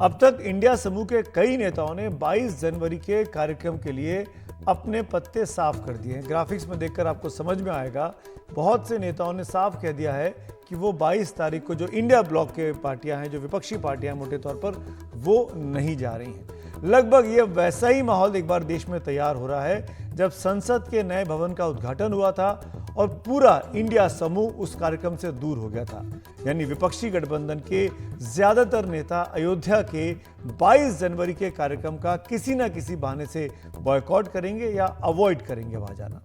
अब तक इंडिया समूह के कई नेताओं ने 22 जनवरी के कार्यक्रम के लिए अपने पत्ते साफ कर दिए हैं। ग्राफिक्स में देखकर आपको समझ में आएगा, बहुत से नेताओं ने साफ कह दिया है कि वो 22 तारीख को जो इंडिया ब्लॉक के पार्टियां हैं, जो विपक्षी पार्टियां मोटे तौर पर, वो नहीं जा रही हैं। लगभग ये वैसा ही माहौल एक बार देश में तैयार हो रहा है जब संसद के नए भवन का उद्घाटन हुआ था और पूरा इंडिया समूह उस कार्यक्रम से दूर हो गया था। यानी विपक्षी गठबंधन के ज्यादातर नेता अयोध्या के 22 जनवरी के कार्यक्रम का किसी न किसी बहाने से बॉयकॉट करेंगे या अवॉइड करेंगे वहां जाना।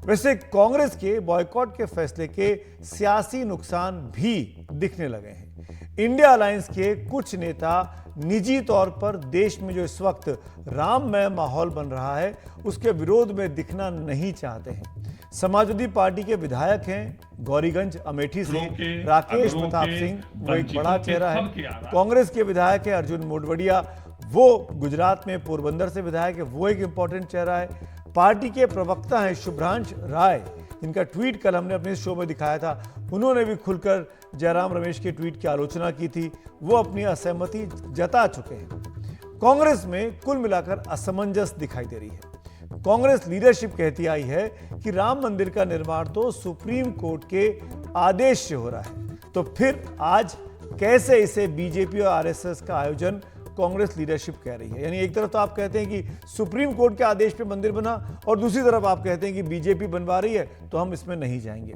वैसे कांग्रेस के बॉयकॉट के फैसले के सियासी नुकसान भी दिखने लगे हैं। इंडिया अलायंस के कुछ नेता निजी तौर पर देश में जो इस वक्त राममय माहौल बन रहा है उसके विरोध में दिखना नहीं चाहते हैं। समाजवादी पार्टी के विधायक हैं गौरीगंज अमेठी से राकेश प्रताप सिंह, वो एक बड़ा चेहरा है। कांग्रेस के विधायक है अर्जुन मोढवाडिया, वो गुजरात में पोरबंदर से विधायक है, वो एक इंपॉर्टेंट चेहरा है। पार्टी के प्रवक्ता हैं शुभ्रांश राय, जिनका ट्वीट कल हमने अपने शो में दिखाया था, उन्होंने भी खुलकर जयराम रमेश के ट्वीट की आलोचना की थी। वो अपनी असहमति जता चुके हैं। कांग्रेस में कुल मिलाकर असमंजस दिखाई दे रही है। कांग्रेस लीडरशिप कहती आई है कि राम मंदिर का निर्माण तो सुप्रीम कोर्ट के आदेश से हो रहा है, तो फिर आज कैसे इसे बीजेपी और आरएसएस का आयोजन कांग्रेस लीडरशिप कह रही है। यानी एक तरफ तो आप कहते हैं कि सुप्रीम कोर्ट के आदेश पे मंदिर बना और दूसरी तरफ आप कहते हैं कि बीजेपी बनवा रही है तो हम इसमें नहीं जाएंगे।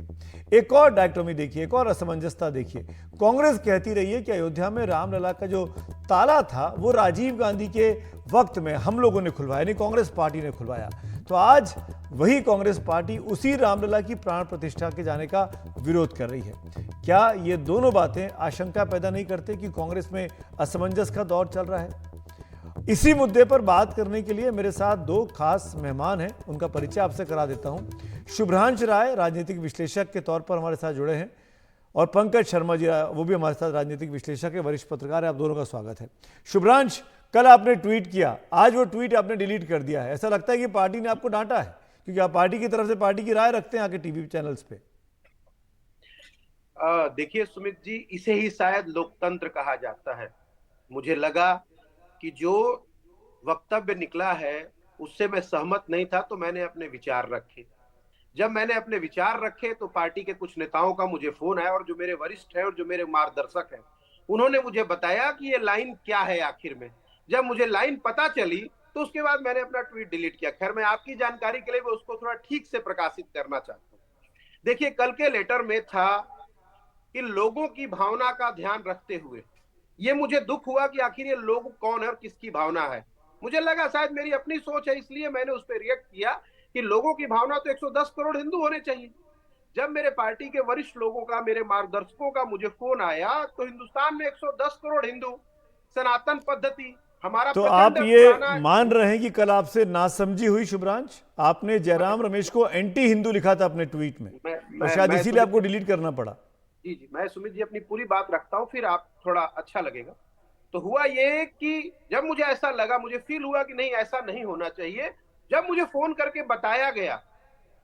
एक और डायक्टोमी देखिए, एक और असमंजसता देखिए। कांग्रेस कहती रही है कि अयोध्या में रामलला का जो ताला था वो राजीव गांधी के वक्त में हम लोगों ने खुलवाया, यानी कांग्रेस पार्टी ने खुलवाया। तो आज वही कांग्रेस पार्टी उसी रामलला की प्राण प्रतिष्ठा के जाने का विरोध कर रही है। क्या ये दोनों बातें आशंका पैदा नहीं करते कि कांग्रेस में असमंजस का दौर चल रहा है? इसी मुद्दे पर बात करने के लिए मेरे साथ दो खास मेहमान हैं, उनका परिचय आपसे करा देता हूं। शुभ्रांश राय राजनीतिक विश्लेषक के तौर पर हमारे साथ जुड़े हैं और पंकज शर्मा जी, वो भी हमारे साथ राजनीतिक विश्लेषक है, वरिष्ठ पत्रकार है। आप दोनों का स्वागत है। शुभ्रांश, कल आपने ट्वीट किया, आज वो ट्वीट आपने डिलीट कर दिया है। ऐसा लगता है कि पार्टी ने आपको डांटा है, क्योंकि आप पार्टी की तरफ से पार्टी की राय रखते हैं आके टीवी चैनल्स पे। देखिए सुमित जी, इसे ही शायद लोकतंत्र कहा जाता है। मुझे लगा कि जो वक्तव्य निकला है उससे मैं सहमत नहीं था, तो मैंने अपने विचार रखे। जब मैंने अपने विचार रखे तो पार्टी के कुछ नेताओं का मुझे फोन आया, और जो मेरे वरिष्ठ हैं और जो मेरे मार्गदर्शक हैं उन्होंने मुझे बताया कि ये लाइन क्या है आखिर में। जब मुझे लाइन पता चली तो उसके बाद मैंने अपना ट्वीट डिलीट किया। खैर, मैं आपकी जानकारी के लिए मैं उसको थोड़ा ठीक से प्रकाशित करना चाहता हूँ। देखिए, कल के लेटर में था कि लोगों की भावना का ध्यान रखते हुए, ये मुझे दुख हुआ कि आखिर ये लोग कौन है और किसकी भावना है। मुझे लगा शायद मेरी अपनी सोच है, इसलिए मैंने उस पर रिएक्ट किया कि लोगों की भावना तो 110 करोड़ हिंदू होने चाहिए। जब मेरे पार्टी के वरिष्ठ लोगों का, मेरे मार्गदर्शकों का मुझे फोन आया तो हिंदुस्तान में 110 करोड़ हिंदू, सनातन पद्धति, हमारा तो आप ये मान रहे हैं कि कल आपसे नासमझी हुई शुभ्रांश? आपने जयराम रमेश को एंटी हिंदू लिखा था अपने ट्वीट में, और शायद इसीलिए आपको डिलीट करना पड़ा। जी जी, मैं सुमित जी अपनी पूरी बात रखता हूँ, फिर आप थोड़ा अच्छा लगेगा। तो हुआ ये कि जब मुझे ऐसा लगा, मुझे फील हुआ कि नहीं, ऐसा नहीं होना चाहिए। जब मुझे फोन करके बताया गया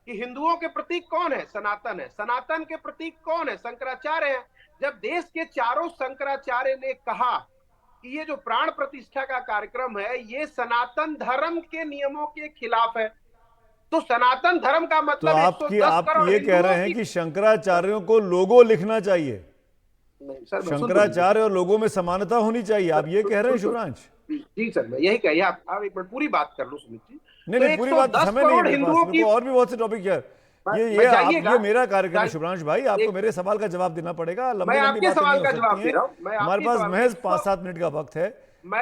कि हिंदुओं के प्रतीक कौन है, सनातन है, सनातन के प्रतीक कौन है, शंकराचार्य है। जब देश के चारों शंकराचार्य ने कहा कि ये जो प्राण प्रतिष्ठा का कार्यक्रम है ये सनातन धर्म के नियमों के खिलाफ है, तो सनातन धर्म का मतलब तो आप ये कह रहे हैं कि शंकराचार्यों को लोगो लिखना चाहिए? नहीं सर, शंकराचार्य और लोगों में समानता होनी चाहिए, आप ये कह रहे हैं शुभ्रांश? जी सर, मैं यही कहिए। आप एक मिनट पूरी बात कर लो सुमित जी। नहीं, पूरी बात समय नहीं है हिंदुओं की, और भी बहुत से टॉपिक है। ये मेरा कार्यक्रम है शुभ्रांश भाई, आपको मेरे सवाल का जवाब देना पड़ेगा। लंबी लंबी बातें नहीं हो सकती हैं, हमारे पास महज 5-7 मिनट का वक्त है।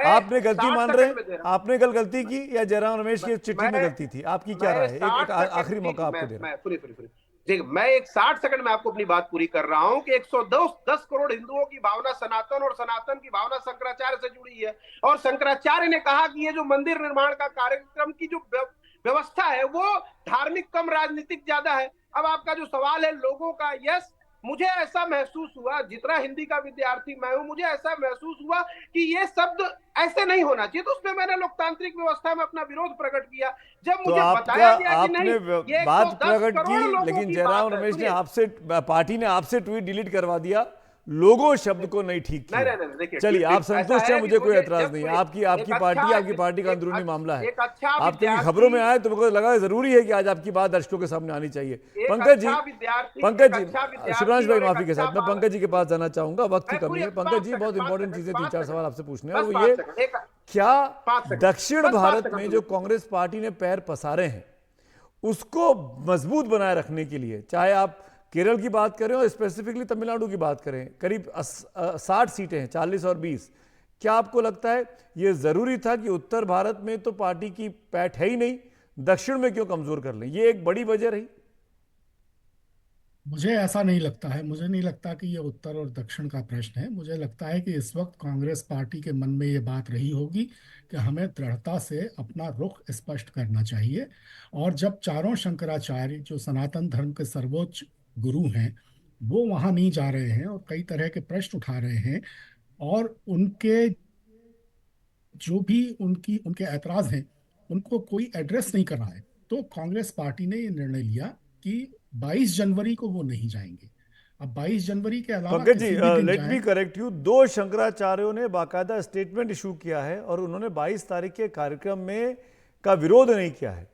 आपने गलती मान रहे हैं? आपने कल गलती की या जयराम रमेश की चिट्ठी में गलती थी? आपकी क्या राय है? एक आखिरी मौका आपको दे रहा हूं। मैं एक 60 सेकंड में आपको अपनी बात पूरी कर रहा हूं कि 110 करोड़ हिंदुओं की भावना सनातन और सनातन की भावना शंकराचार्य से जुड़ी है। और शंकराचार्य ने कहा कि ये जो मंदिर निर्माण का कार्यक्रम की जो व्यवस्था है वो धार्मिक कम राजनीतिक ज्यादा है। अब आपका जो सवाल है लोगों का, यस, मुझे ऐसा महसूस हुआ, जितना हिंदी का विद्यार्थी मैं हूं, मुझे ऐसा महसूस हुआ कि ये शब्द ऐसे नहीं होना चाहिए। तो उसमें मैंने लोकतांत्रिक व्यवस्था में अपना विरोध प्रकट किया। जब मुझे बताया गया कि नहीं, ये बात प्रकट की, लेकिन जयराम रमेश ने आपसे, पार्टी ने आपसे ट्वीट डिलीट करवा दिया, लोगों शब्द को नहीं ठीक नहीं किया। नहीं नहीं, देखिए चलिए, आप ऐसा संतुष्ट है हैं, कि मुझे कोई मुझे एतराज जब नहीं है। कोई आपकी आपकी एक पार्टी, अच्छा आपकी पार्टी का एक अंदरूनी मामला है। एक अच्छा आप क्योंकि खबरों में विद्यार्थी आए तो मुझे लगा जरूरी है कि आज आपकी बात दर्शकों के सामने आनी चाहिए। एक पंकज जी, अच्छा विद्यार्थी एक पंकज अच्छा जी, शिवरांश विद्यार्थी भाई और एक माफी के अच्छा साथ मैं बालक। पंकज जी के पास जाना चाहूंगा, वक्त की मैं कमी पूरी है। पंकज पांच जी, सेकंड बहुत पांच इंपॉर्टेंट सेकंड चीजें, तीन पांच चार सेकंड सवाल आपसे पूछने हैं, और बस वो पांच ये, सेकंड एक क्या पांच सेकंड दक्षिण बस पांच भारत सेकंड में मुझे जो कांग्रेस पार्टी ने पैर पसारे हैं उसको मजबूत बनाए रखने के लिए, चाहे आप केरल की बात करें और स्पेसिफिकली तमिलनाडु की बात करें, करीब 60 सीटें हैं, 40 और 20, क्या आपको लगता है यह जरूरी था कि उत्तर भारत में तो पार्टी की पैठ है ही नहीं, दक्षिण में क्यों कमजोर कर लें? ये एक बड़ी वजह रही। मुझे ऐसा नहीं लगता है। मुझे नहीं लगता कि ये उत्तर और दक्षिण का प्रश्न है। मुझे लगता है कि इस वक्त कांग्रेस पार्टी के मन में ये बात रही होगी कि हमें दृढ़ता से अपना रुख स्पष्ट करना चाहिए। और जब चारों शंकराचार्य, जो सनातन धर्म के सर्वोच्च गुरु हैं, वो वहाँ नहीं जा रहे हैं और कई तरह के प्रश्न उठा रहे हैं, और उनके जो भी उनकी उनके ऐतराज हैं उनको कोई एड्रेस नहीं कर रहा है, तो कांग्रेस पार्टी ने ये निर्णय लिया कि 22 जनवरी को वो नहीं जाएंगे। अब 22 जनवरी के अलावा पंकज जी, किसी भी दिन लेट जाएं। मी करेक्ट यू, दो शंकराचार्यों ने बाकायदा स्टेटमेंट इशू किया है और उन्होंने 22 तारीख के कार्यक्रम में का विरोध नहीं किया है।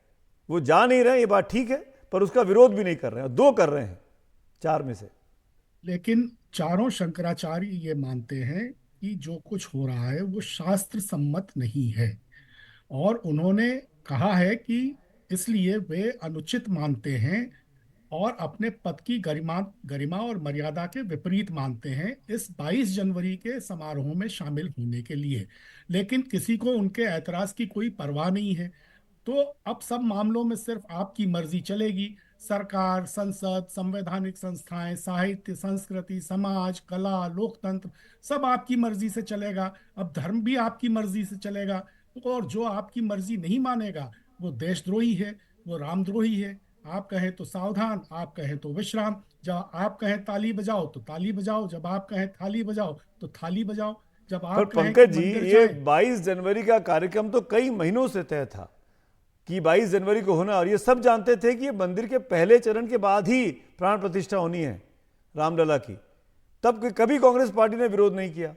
वो जा नहीं रहे, ये बात ठीक है, पर उसका विरोध भी नहीं कर रहे हैं। दो कर रहे हैं चार में से। लेकिन चारों शंकराचार्य ये मानते हैं कि जो कुछ हो रहा है वो शास्त्र सम्मत नहीं है, और उन्होंने कहा है कि इसलिए वे अनुचित मानते हैं और अपने पद की गरिमा गरिमा और मर्यादा के विपरीत मानते हैं इस 22 जनवरी के समारोह में शामिल होने के लिए। लेकिन किसी को उनके ऐतराज की कोई परवाह नहीं है। तो अब सब मामलों में सिर्फ आपकी मर्जी चलेगी। सरकार, संसद, संवैधानिक संस्थाएं, साहित्य, संस्कृति, समाज, कला, लोकतंत्र, सब आपकी मर्जी से चलेगा। अब धर्म भी आपकी मर्जी से चलेगा। और जो आपकी मर्जी नहीं मानेगा वो देशद्रोही है, वो रामद्रोही है। आप कहें तो सावधान, आप कहें तो विश्राम। जब आप कहें ताली बजाओ तो ताली बजाओ, जब आप कहें थाली बजाओ तो थाली बजाओ, जब पर आप कहें कि पंकज जी, मंदिर ये जाएं। 22 जनवरी का कार्यक्रम तो कई महीनों से तय था कि 22 जनवरी को होना, और ये सब जानते थे कि ये मंदिर के पहले चरण के बाद ही प्राण प्रतिष्ठा होनी है रामलला की। तब कभी कांग्रेस पार्टी ने विरोध नहीं किया।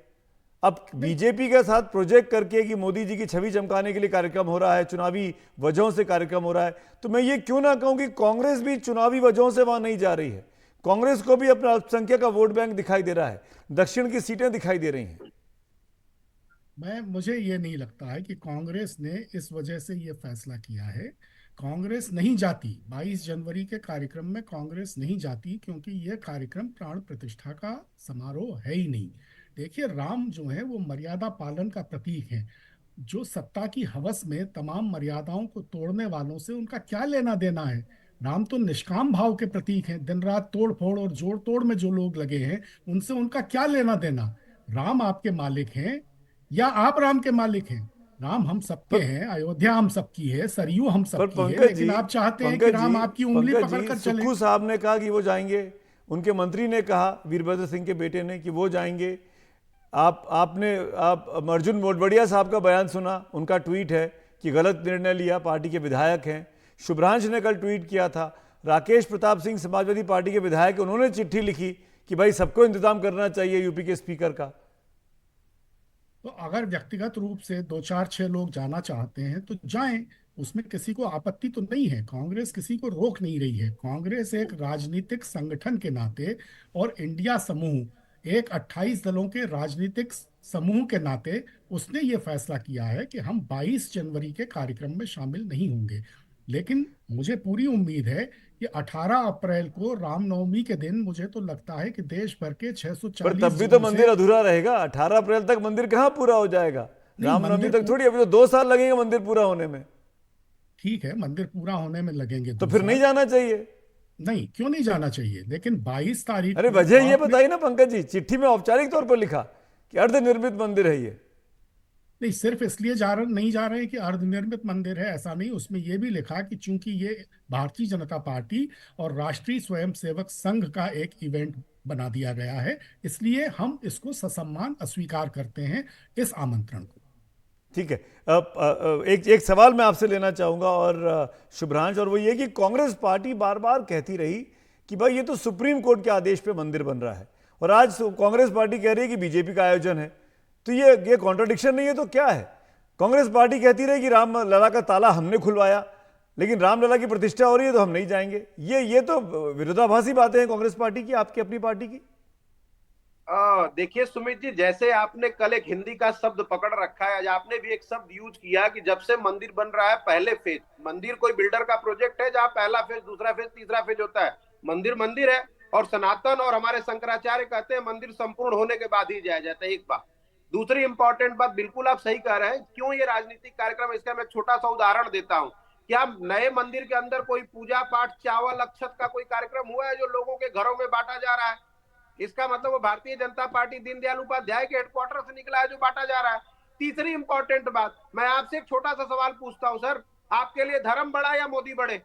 अब बीजेपी के साथ प्रोजेक्ट करके कि मोदी जी की छवि चमकाने के लिए कार्यक्रम हो रहा है, चुनावी वजहों से कार्यक्रम हो रहा है, तो मैं ये क्यों ना कहूं कि कांग्रेस भी चुनावी वजहों से वहां नहीं जा रही है। कांग्रेस को भी अपना अल्पसंख्यक का वोट बैंक दिखाई दे रहा है, दक्षिण की सीटें दिखाई दे रही हैं। मुझे ये नहीं लगता है कि कांग्रेस ने इस वजह से ये फैसला किया है। कांग्रेस नहीं जाती 22 जनवरी के कार्यक्रम में, कांग्रेस नहीं जाती क्योंकि ये कार्यक्रम प्राण प्रतिष्ठा का समारोह है ही नहीं। देखिए, राम जो है वो मर्यादा पालन का प्रतीक है। जो सत्ता की हवस में तमाम मर्यादाओं को तोड़ने वालों से उनका क्या लेना देना है। राम तो निष्काम भाव के प्रतीक हैं। दिन रात तोड़ फोड़ और जोड़ तोड़ में जो लोग लगे हैं उनसे उनका क्या लेना देना। राम आपके मालिक हैं या आप राम के मालिक हैं? राम हम सबके पर हैं, अयोध्या हम सबकी है, सरयू हम पर सबकी है, पंकज लेकिन जी, आप चाहते हैं कि पंकज जी, राम आपकी उंगली पंकज जी, पकड़कर चले। सुक्खू साहब ने कहा कि वो जाएंगे, उनके मंत्री ने कहा, वीरभद्र सिंह के बेटे ने, कि वो जाएंगे। आप अर्जुन मोढवाडिया साहब का बयान सुना, उनका ट्वीट है कि गलत निर्णय लिया, पार्टी के विधायक हैं। शुभ्रांश ने कल ट्वीट किया था। राकेश प्रताप सिंह समाजवादी पार्टी के विधायक, उन्होंने चिट्ठी लिखी कि भाई सबको इंतजाम करना चाहिए यूपी के स्पीकर का। तो अगर व्यक्तिगत रूप से दो चार छह लोग जाना चाहते हैं तो जाएं, उसमें किसी को आपत्ति तो नहीं है। कांग्रेस किसी को रोक नहीं रही है। कांग्रेस एक राजनीतिक संगठन के नाते और इंडिया समूह एक 28 दलों के राजनीतिक समूह के नाते उसने ये फैसला किया है कि हम 22 जनवरी के कार्यक्रम में शामिल नहीं होंगे। लेकिन मुझे पूरी उम्मीद है कि 18 अप्रैल को रामनवमी के दिन, मुझे तो लगता है कि देश भर के पर 640 तब भी तो जिलों मंदिर से। अधूरा रहेगा। 18 अप्रैल तक मंदिर कहां पूरा हो जाएगा? नहीं, रामनवमी मंदिर तक थोड़ी, अभी तो 2 साल लगेंगे मंदिर पूरा होने में। ठीक है, मंदिर पूरा होने में लगेंगे तो दो फिर नहीं साल जाना चाहिए। नहीं, क्यों नहीं जाना चाहिए? लेकिन 22 तारीख अरे को वजह ये आपने। बताइए ना पंकज जी, चिट्ठी में औपचारिक तौर पर लिखा कि अर्धनिर्मित मंदिर है ये। नहीं, सिर्फ इसलिए नहीं जा रहे हैं कि अर्धनिर्मित मंदिर है, ऐसा नहीं। उसमें यह भी लिखा कि चूंकि ये भारतीय जनता पार्टी और राष्ट्रीय स्वयंसेवक संघ का एक इवेंट बना दिया गया है, इसलिए हम इसको ससम्मान अस्वीकार करते हैं इस आमंत्रण को। ठीक है। एक सवाल मैं आपसे लेना चाहूंगा, और शुभ्रांश, और वो ये कि कांग्रेस पार्टी बार बार कहती रही कि भाई ये तो सुप्रीम कोर्ट के आदेश पे मंदिर बन रहा है, और आज कांग्रेस पार्टी कह रही है कि बीजेपी का आयोजन है। तो ये कॉन्ट्रडिक्शन नहीं है तो क्या है? कांग्रेस पार्टी कहती रही कि रामलला का ताला हमने खुलवाया, लेकिन रामलला की प्रतिष्ठा हो रही है तो हम नहीं जाएंगे। ये तो विरोधाभासी बातें हैं कांग्रेस पार्टी की, आपकी अपनी पार्टी की। देखिए सुमित जी, जैसे आपने कल एक हिंदी का शब्द पकड़ रखा है, आज आपने भी एक शब्द यूज किया कि जब से मंदिर बन रहा है पहले फेज, मंदिर कोई बिल्डर का प्रोजेक्ट है जहां पहला फेज, दूसरा फेज, तीसरा फेज होता है। मंदिर मंदिर है, और सनातन और हमारे शंकराचार्य कहते हैं मंदिर संपूर्ण होने के बाद ही जाया जाता है। एक बात। दूसरी इंपॉर्टेंट बात, बिल्कुल आप सही कह रहे हैं, क्यों ये राजनीतिक कार्यक्रम, इसका मैं एक छोटा सा उदाहरण देता हूँ। क्या नए मंदिर के अंदर कोई पूजा पाठ, चावल, अक्षत का कोई कार्यक्रम हुआ है जो लोगों के घरों में बांटा जा रहा है? इसका मतलब वो भारतीय जनता पार्टी दीनदयाल उपाध्याय के हेडक्वार्टर से निकला है जो बांटा जा रहा है। तीसरी इंपॉर्टेंट बात, मैं आपसे एक छोटा सा सवाल पूछता हूं सर, आपके लिए धर्म बड़ा या मोदी बड़े?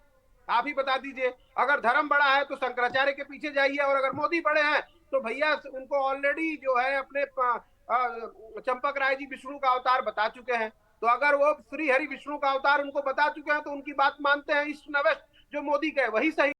आप ही बता दीजिए। अगर धर्म बड़ा है तो शंकराचार्य के पीछे जाइए, और अगर मोदी बड़े हैं तो भैया उनको ऑलरेडी जो है अपने चंपक राय जी विष्णु का अवतार बता चुके हैं। तो अगर वो श्री हरि विष्णु का अवतार उनको बता चुके हैं तो उनकी बात मानते हैं, ईस्ट न वेस्ट जो मोदी के वही सही